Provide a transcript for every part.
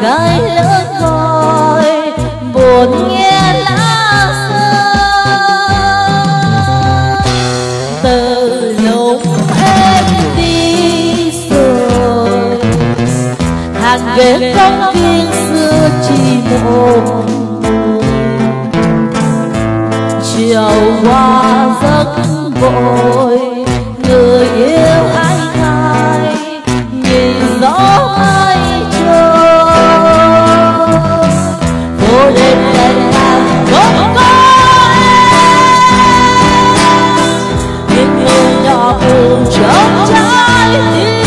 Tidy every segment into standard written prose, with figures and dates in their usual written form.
cây lớn gọi buồn nghe lá rơi. Từ lúc em đi rồi hàng ghế công viên xưa chỉ một chiều qua giấc vội người yêu anh hai nhìn gió mây trôi phố đêm đèn vàng không có em những người nhỏ buồn trong trái tim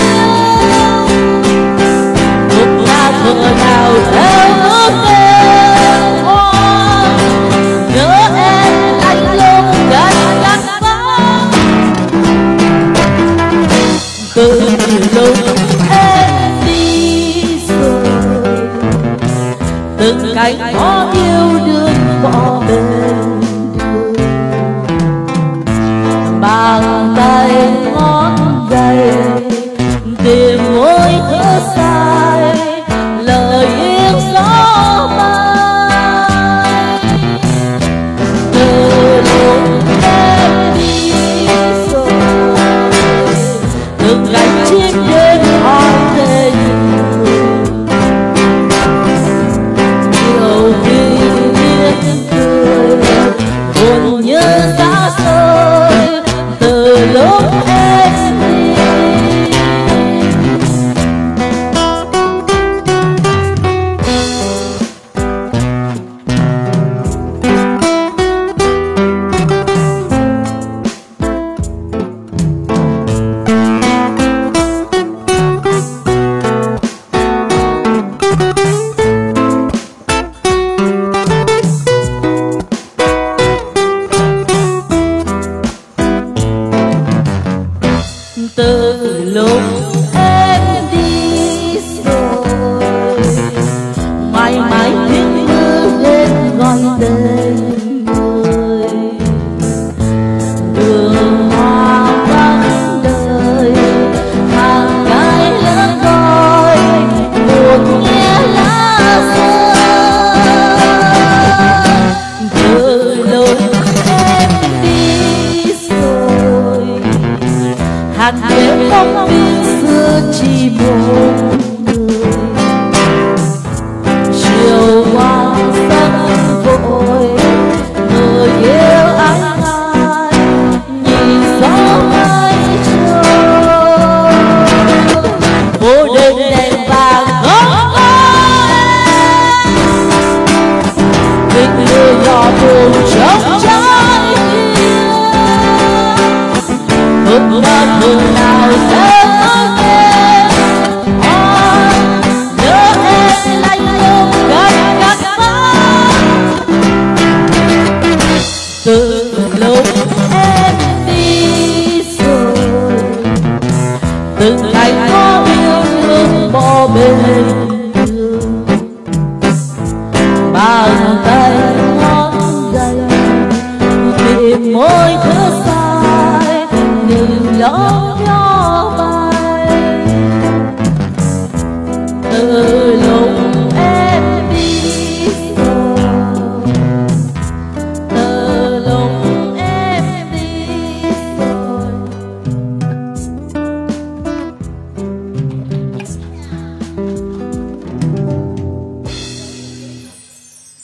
lúc ta thở nào theo ước em nhớ em anh luôn gần gắn bó. Từ lúc em đi rồi từng cánh hoa yêu đương bỏ bên đường bàn tay ngón gầy tìm môi thở dài lời yêu gió bay. Từ lúc em đi rồi từng cánh chim đến hỏi về nhiều khi biết cười buồn như xa xôi. Từ lúc em đi từ lúc em đi rồi mãi mãi tiếng mưa lên gọi tên người đường hoa vắng đời hàng cái lớn gọi buồn nghe lá rơi. Từ lúc em đi rồi hàng ghế công viên xưa chỉ một người chiều qua giấc vội người yêu anh hai nhìn gió mây trôi phố đêm đèn vàng không có em mình người nhỏ buồn trong trái tim ước mơ thường nào sẽ